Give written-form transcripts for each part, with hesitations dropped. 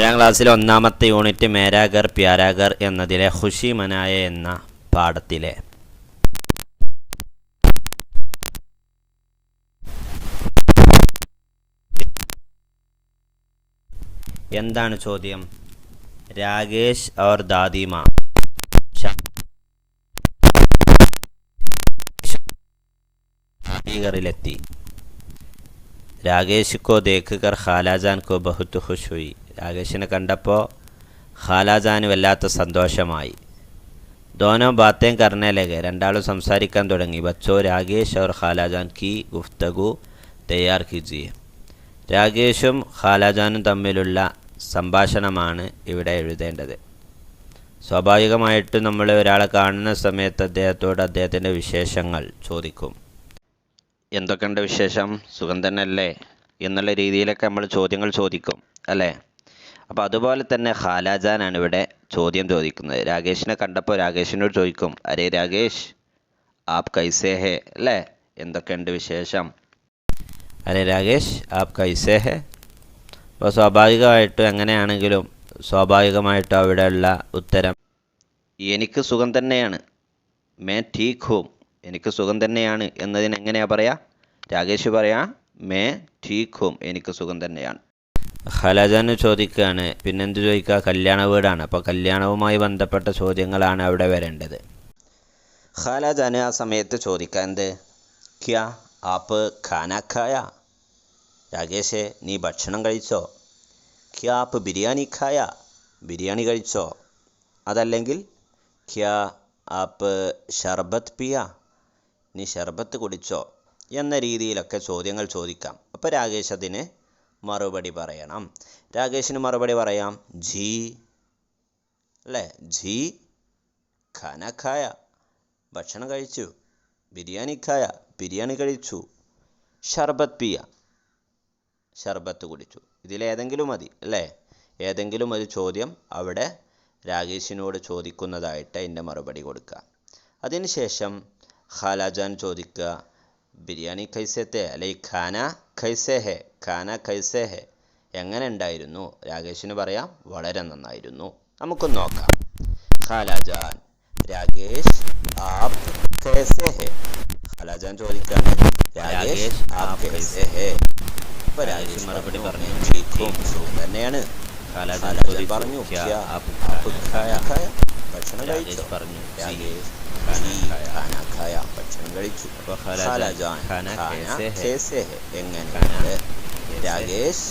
4ാം ക്ലാസ്സിലെ 1ാമത്തെ യൂണിറ്റ് മേരാഗർ പ്യാരാഗർ എന്നതിലെ ഖുഷി മനായ എന്ന പാഠത്തിലെ എന്താണ് ചോദ്യം? രാകേഷ് और दादी माँ घरिലെത്തി. രാകേഷ് को देखकर ഖാലാജാൻ को बहुत खुश हुई. രാകേഷിനെ കണ്ടപ്പോൾ ഖാലാജാന് വല്ലാത്ത സന്തോഷമായി. दोनों बातें करने लगे. രണ്ടാളും സംസാരിക്കാൻ തുടങ്ങി. बच्चों രാകേഷ് और ഖാലാജാൻ की गुफ्तगू तैयार कीजिए. രാകേഷും ഖാലാജാനും തമ്മിലുള്ള സംഭാഷണമാണ് ഇവിടെ എഴുതേണ്ടത്. സ്വാഭാവികമായിട്ടും നമ്മൾ ഒരാളെ കാണുന്ന സമയത്ത് അദ്ദേഹത്തോട് അദ്ദേഹത്തിൻ്റെ വിശേഷങ്ങൾ ചോദിക്കും. എന്തൊക്കെയുണ്ട് വിശേഷം, സുഖം തന്നെയല്ലേ എന്നുള്ള രീതിയിലൊക്കെ നമ്മൾ ചോദ്യങ്ങൾ ചോദിക്കും അല്ലേ? അപ്പോൾ അതുപോലെ തന്നെ ഖാലാജാനാണ് ഇവിടെ ചോദ്യം ചോദിക്കുന്നത്. രാകേഷിനെ കണ്ടപ്പോൾ രാകേഷിനോട് ചോദിക്കും, അരേ രാകേഷ് ആപ് കൈസേ ഹേ, അല്ലേ? എന്തൊക്കെയുണ്ട് വിശേഷം? അരേ രാകേഷ് ആപ് കൈസേ ഹേ. അപ്പോൾ സ്വാഭാവികമായിട്ടും എങ്ങനെയാണെങ്കിലും സ്വാഭാവികമായിട്ടും അവിടെയുള്ള ഉത്തരം എനിക്ക് സുഖം തന്നെയാണ്, മേ ഠീക് ഹൂം, എനിക്ക് സുഖം തന്നെയാണ് എന്നതിന് എങ്ങനെയാണ് പറയാ? രാകേഷ് പറയാ മേ ഠീക് ഹൂം, എനിക്ക് സുഖം തന്നെയാണ്. ഖാലാജാന് ചോദിക്കുകയാണ്, പിന്നെന്ത് ചോദിക്കുക? കല്യാണ വീടാണ്. അപ്പോൾ കല്യാണവുമായി ബന്ധപ്പെട്ട ചോദ്യങ്ങളാണ് അവിടെ വരേണ്ടത്. ഖാലാജാന് ആ സമയത്ത് ചോദിക്കുക, എന്ത്? ക്യാ ആപ്പ് ഖാന ഖായ? രാകേഷേ, നീ ഭക്ഷണം കഴിച്ചോ? ക്യാ ആപ്പ് ബിരിയാണി ഖായ? ബിരിയാണി കഴിച്ചോ? അതല്ലെങ്കിൽ ക്യാ ആപ്പ് ഷർബത്ത് പിയ? നീ ഷർബത്ത് കുടിച്ചോ? എന്ന രീതിയിലൊക്കെ ചോദ്യങ്ങൾ ചോദിക്കാം. അപ്പോൾ രാകേഷ് അതിന് മറുപടി പറയണം. രാകേഷിന് മറുപടി പറയാം, ജി, അല്ലേ? ജി ഖാന ഖായ, ഭക്ഷണം കഴിച്ചു. ബിരിയാണി ഖായ, ബിരിയാണി കഴിച്ചു. ഷർബത്ത് പിയ, ഷർബത്ത് കുടിച്ചു. ഇതിലേതെങ്കിലും മതി, അല്ലേ? ഏതെങ്കിലും ഒരു ചോദ്യം അവിടെ രാകേഷിനോട് ചോദിക്കുന്നതായിട്ട് അതിൻ്റെ മറുപടി കൊടുക്കുക. അതിനുശേഷം ഖാലാജാൻ ചോദിക്കുക, ബിരിയാണി കൈസേ തേ, അല്ലെങ്കിൽ ഖാന കൈസേ ഹേ, ഖാന കൈസേ ഹേ, എങ്ങനെ ഉണ്ടായിരുന്നു? രാകേഷിന് പറയാം, വളരെ നന്നായിരുന്നു. നമുക്കൊന്ന് നോക്കാം. ഖാലാജാൻ, രാകേഷ് ആപ് കൈസേ ഹേ? ഖാലാജാൻ ചോദിക്കാണ്, രാകേഷ് ആപ് കൈസേ ഹേ? അപ്പോൾ രാകേഷ് മറുപടി പറഞ്ഞു, ഠീക്കും, സുഖം തന്നെയാണ്. ഖാലാജാൻ പറഞ്ഞു, ഭക്ഷണം കഴിച്ചു. പറഞ്ഞു രാകേഷ് ഭക്ഷണം കഴിച്ചു. എങ്ങനെയാണ്? രാകേഷ്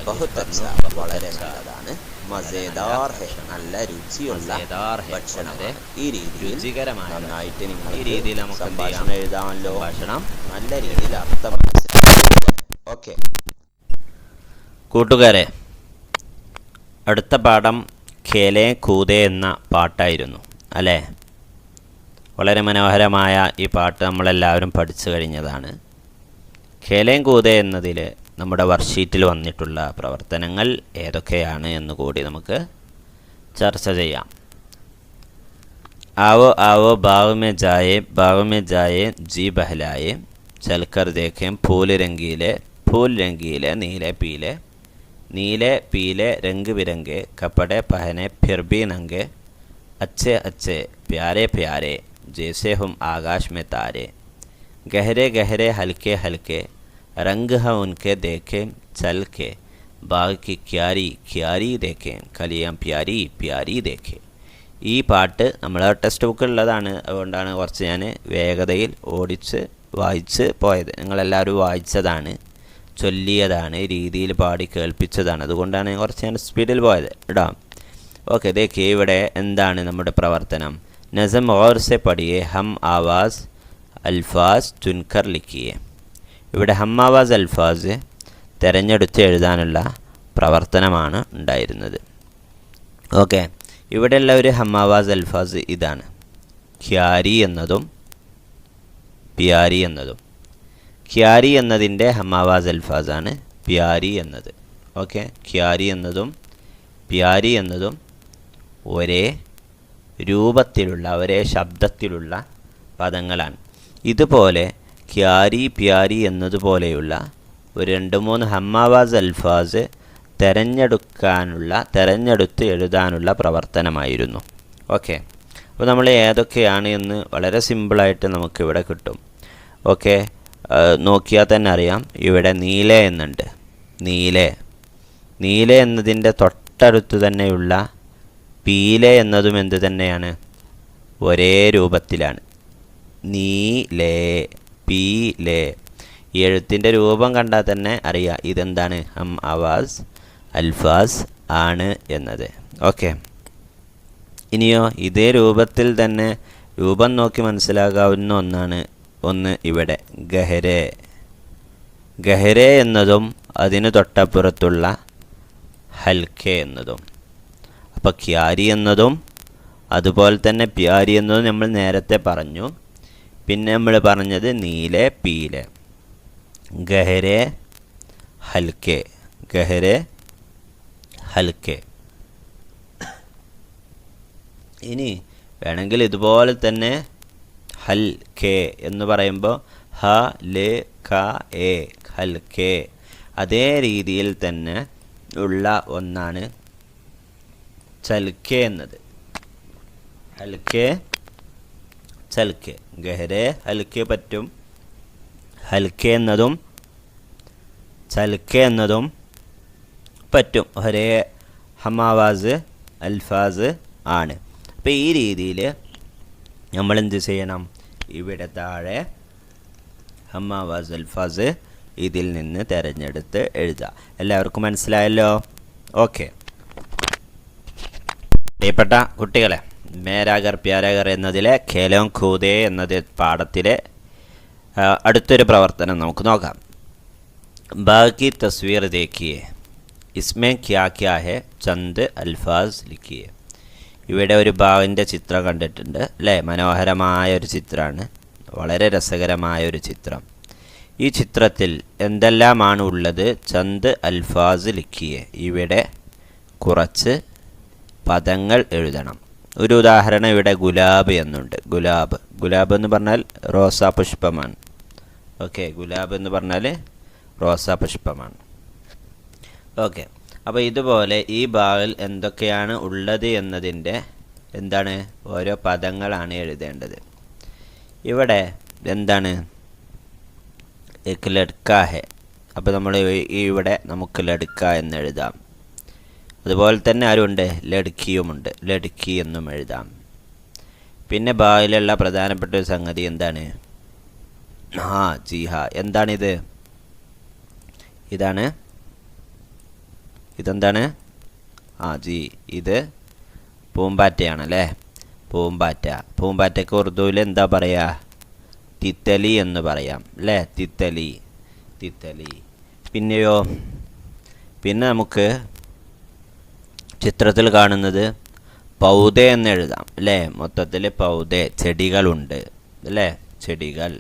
ബഹുത് അച്ഛാ, വളരെ നല്ലതാണ്. മസേദാർ ഹെ, നല്ല രുചിയുള്ള ഭക്ഷണമാണ്. ഈ രീതിയിൽ നന്നായിട്ട് നിങ്ങൾ ഈ രീതിയിൽ സംഭാഷണം എഴുതാമല്ലോ. ഭക്ഷണം നല്ല രീതിയിൽ അർത്ഥം മനസ്സിലാക്കി. ഓക്കെ കൂട്ടുകാരെ, അടുത്ത പാഠം ഖേലേ കൂതേ എന്ന പാട്ടായിരുന്നു അല്ലേ? വളരെ മനോഹരമായ ഈ പാട്ട് നമ്മളെല്ലാവരും പഠിച്ചു കഴിഞ്ഞതാണ്. ഖേലേ കൂതേ എന്നതിൽ നമ്മുടെ വർക്ക്ഷീറ്റിൽ വന്നിട്ടുള്ള പ്രവർത്തനങ്ങൾ ഏതൊക്കെയാണ് എന്ന് കൂടി നമുക്ക് ചർച്ച ചെയ്യാം. ആവോ ആവോ bough may Jaaye G ബഹലായേ, ചൽക്കർ ദേഖേം Phool രംഗീലെ नीले पीले रंग बिरंगे कपड़े पहने फिर भी नंगे, अच्छे अच्छे प्यारे प्यारे जैसे हम आकाश में तारे, गहरे गहरे हल्के हल्के रंग हैं उनके देखे चल के, बाग की क्यारी क्यारी देखें कलियां प्यारी प्यारी देखें. ഈ പാട്ട് നമ്മളെ ടെക്സ്റ്റ് ബുക്കിലുള്ളതാണ്. അതുകൊണ്ടാണ് കുറച്ച് ഞാൻ വേഗതയിൽ ഓടിച്ച് വായിച്ച് പോയത്. നിങ്ങളെല്ലാവരും വായിച്ചതാണ്, ചൊല്ലിയതാണ്, രീതിയിൽ പാടി കേൾപ്പിച്ചതാണ്. അതുകൊണ്ടാണ് കുറച്ച് ഞാൻ സ്പീഡിൽ പോയത് കേട്ടോ. ഓക്കെ, ദേഖിയേ ഇവിടെ എന്താണ് നമ്മുടെ പ്രവർത്തനം? നസം ഗൗർ സെ പഠിയേ, ഹം ആവാസ് അൽഫാസ് ചുൻകർ ലിഖിയേ. ഇവിടെ ഹം ആവാസ് അൽഫാസ് തിരഞ്ഞെടുത്ത് എഴുതാനുള്ള പ്രവർത്തനമാണ് ഉണ്ടായിരുന്നത്. ഓക്കെ, ഇവിടെയുള്ള ഒരു ഹം ആവാസ് അൽഫാസ് ഇതാണ്, ഖ്യാരി എന്നതും പ്യാരി എന്നതും. ഖ്യാരി എന്നതിൻ്റെ ഹമാവാസ് അൽഫാസാണ് പ്യാരി എന്നത്. ഓക്കെ, ഖ്യാരി എന്നതും പ്യാരി എന്നതും ഒരേ രൂപത്തിലുള്ള ഒരേ ശബ്ദത്തിലുള്ള പദങ്ങളാണ്. ഇതുപോലെ ഖ്യാരി പ്യാരി എന്നതുപോലെയുള്ള ഒരു 2-3 ഹമാവാസ് അൽഫാസ് തിരഞ്ഞെടുത്ത് എഴുതാനുള്ള പ്രവർത്തനമായിരുന്നു. ഓക്കെ, അപ്പോൾ നമ്മൾ ഏതൊക്കെയാണ് എന്ന് വളരെ സിമ്പിളായിട്ട് നമുക്കിവിടെ കിട്ടും. ഓക്കെ, നോക്കിയാൽ തന്നെ അറിയാം. ഇവിടെ നീല എന്നുണ്ട്. നീല എന്നതിൻ്റെ തൊട്ടടുത്ത് തന്നെയുള്ള പീല എന്നതും എന്ത് തന്നെയാണ്? ഒരേ രൂപത്തിലാണ്. നീലേ, പീലേ. ഈ എഴുത്തിൻ്റെ രൂപം കണ്ടാൽ തന്നെ അറിയാം ഇതെന്താണ്, ആവാസ് അൽഫാസ് ആണ് എന്നത്. ഓക്കെ, ഇനിയോ ഇതേ രൂപത്തിൽ തന്നെ രൂപം നോക്കി മനസ്സിലാകാവുന്ന ഒന്ന് ഇവിടെ ഗഹരെ എന്നതും അതിന് തൊട്ടപ്പുറത്തുള്ള ഹൽക്കെ എന്നതും. അപ്പോൾ ക്യാരി എന്നതും അതുപോലെ തന്നെ പ്യാരി എന്നതും നമ്മൾ നേരത്തെ പറഞ്ഞു. പിന്നെ നമ്മൾ പറഞ്ഞത് നീലെ, പീലെ. ഗഹരെ, ഹൽക്കെ. ഇനി വേണമെങ്കിൽ ഇതുപോലെ തന്നെ ഹൽ കെ എന്ന് പറയുമ്പോൾ ഹ ലെ ക എ, ഹൽക്കെ. അതേ രീതിയിൽ തന്നെ ഉള്ള ഒന്നാണ് ചൽക്കെ എന്നത്. ഹൽക്കെ, ചൽക്കെ. ഗഹരെ, ഹൽക്കെ പറ്റും. ഹൽക്കെ എന്നതും ചൽക്കെ എന്നതും പറ്റും. ഒരേ ഹമാവാസ് അൽഫാസ് ആണ്. അപ്പോൾ ഈ രീതിയിൽ നമ്മൾ എന്ത് ചെയ്യണം? ഇവിടെ താഴെ ഹമാവാസ് അൽഫാസ് ഇതിൽ നിന്ന് തിരഞ്ഞെടുത്ത് എഴുതുക. എല്ലാവർക്കും മനസ്സിലായല്ലോ? ഓക്കെ, പ്രിയപ്പെട്ട കുട്ടികളെ, മേരാഗർ പ്യാരാഗർ എന്നതിലെ ഖേലോം ഖൂദേ എന്നത് പാഠത്തിലെ അടുത്തൊരു പ്രവർത്തനം നമുക്ക് നോക്കാം. ബാക്കി തസ്വീർ ദേഖിയേ, ഇസ്മേ ക്യാ ക്യാ ഹെ, ചന്ദ് അൽഫാസ് ലിഖിയേ. ഇവിടെ ഒരു ബാഗിൻ്റെ ചിത്രം കണ്ടിട്ടുണ്ട് അല്ലേ? മനോഹരമായ ഒരു ചിത്രമാണ്, വളരെ രസകരമായ ഒരു ചിത്രം. ഈ ചിത്രത്തിൽ എന്തെല്ലാമാണ് ഉള്ളത്? ചന്ദ് അൽഫാസ് ലിഖിയേ. ഇവിടെ കുറച്ച് പദങ്ങൾ എഴുതണം. ഒരു ഉദാഹരണം ഇവിടെ ഗുലാബ് എന്നുണ്ട്. ഗുലാബ് എന്ന് പറഞ്ഞാൽ റോസാ പുഷ്പമാണ്. ഓക്കെ, ഗുലാബ് എന്ന് പറഞ്ഞാൽ റോസാ പുഷ്പമാണ്. ഓക്കെ, അപ്പോൾ ഇതുപോലെ ഈ ബാഗിൽ എന്തൊക്കെയാണ് ഉള്ളത് എന്നതിൻ്റെ എന്താണ് ഓരോ പദങ്ങളാണ് എഴുതേണ്ടത്. ഇവിടെ എന്താണ്? എക് ലഡ്ക ഹെ. അപ്പോൾ നമ്മൾ ഇവിടെ നമുക്ക് ലഡ്ക എന്ന് എഴുതാം. അതുപോലെ തന്നെ ആരുണ്ട്? ലഡ്കിയുമുണ്ട്. ലഡ്കി എന്നും എഴുതാം. പിന്നെ ബായിലുള്ള പ്രധാനപ്പെട്ട ഒരു സംഗതി എന്താണ്? ജി ഹാ. എന്താണിത്? ഇതെന്താണ്? ജി, ഇത് പൂമ്പാറ്റയാണല്ലേ? പൂമ്പാറ്റയ്ക്ക് ഉറുദുവിൽ എന്താ പറയുക? തിത്തലി എന്ന് പറയാം അല്ലേ? തിത്തലി. പിന്നെയോ, പിന്നെ നമുക്ക് ചിത്രത്തിൽ കാണുന്നത് പൗദ എന്ന് എഴുതാം അല്ലേ? മൊത്തത്തിൽ പൗദ, ചെടികളുണ്ട് അല്ലേ? ചെടികൾ.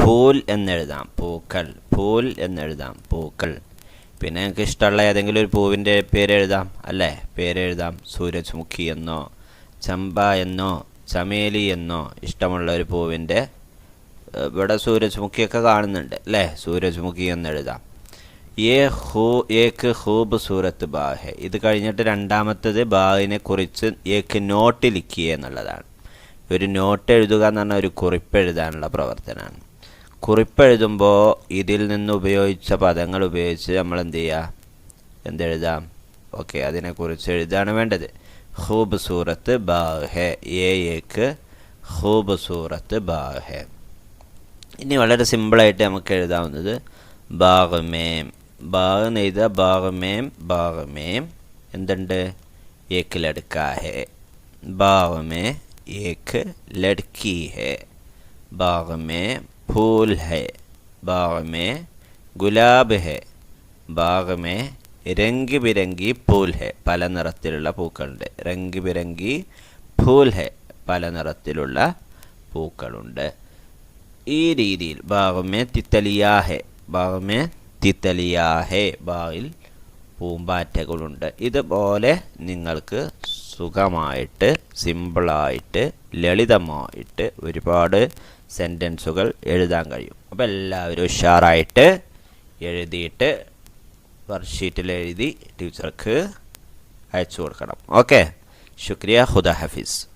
ഫൂൽ എന്നെഴുതാം, പൂക്കൾ. പിന്നെ നിങ്ങൾക്ക് ഇഷ്ടമുള്ള ഏതെങ്കിലും ഒരു പൂവിൻ്റെ പേര് എഴുതാം അല്ലേ? പേരെഴുതാം. സൂരജ്മുഖി എന്നോ ചമ്പ എന്നോ ചമേലി എന്നോ ഇഷ്ടമുള്ള ഒരു പൂവിൻ്റെ. ഇവിടെ സൂരജ്മുഖിയൊക്കെ കാണുന്നുണ്ട് അല്ലേ? സൂരജ്മുഖി എന്നെഴുതാം. ഏക്ക് ഖൂബ്സൂരത്ത് ബാഗ് ഹെ. ഇത് കഴിഞ്ഞിട്ട് രണ്ടാമത്തത് ബാഗിനെ കുറിച്ച് ഏക്ക് നോട്ട് ലിഖിയേ എന്നുള്ളതാണ്. ഒരു നോട്ട് എഴുതുക എന്ന് പറഞ്ഞാൽ ഒരു കുറിപ്പ് എഴുതാനുള്ള പ്രവർത്തനമാണ്. കുറിപ്പെഴുതുമ്പോൾ ഇതിൽ നിന്ന് ഉപയോഗിച്ച പദങ്ങൾ ഉപയോഗിച്ച് നമ്മൾ എന്തെഴുതാം? ഓക്കെ, അതിനെക്കുറിച്ച് എഴുതാണ് വേണ്ടത്. ഖൂബ്സൂരത്ത് ബാഗ് ഹെ. ഏക്ക് ഖൂബ്സൂരത്ത് ബാഗ് ഹെ. ഇനി വളരെ സിമ്പിളായിട്ട് നമുക്ക് എഴുതാവുന്നത് ബാഗ് മേം. ബാഗ് എന്ന് എഴുതുക. ബാഗ് മേം എന്തുണ്ട്? ഏക്ക് ലഡ്ക ഹെ. ബാഗ് മേ ഏക്ക് ലഡ്കി ഹെ. ബാഗ് മേ फूल है. बाग में गुलाब है. बाग में रंग बिरंगी फूल है. പല നിറത്തിലുള്ള പൂക്കളുണ്ട്. രംഗ് ബിരംഗി ഫൂൽ ഹെ. പല നിറത്തിലുള്ള പൂക്കളുണ്ട്. ഈ രീതിയിൽ ബാഗ് മേ തിത്തലിയാ ഹെ. ബാഗിൽ പൂമ്പാറ്റകളുണ്ട്. ഇതുപോലെ നിങ്ങൾക്ക് സുഖമായിട്ട്, സിമ്പിളായിട്ട്, ലളിതമായിട്ട് ഒരുപാട് സെൻറ്റൻസുകൾ എഴുതാൻ കഴിയും. അപ്പോൾ എല്ലാവരും ഉഷാറായിട്ട് എഴുതിയിട്ട് വർക്ക്ഷീറ്റിൽ എഴുതി ടീച്ചർക്ക് അയച്ചു കൊടുക്കണം. ഓക്കെ, ശുക്രിയ, ഖുദാ ഹഫീസ്.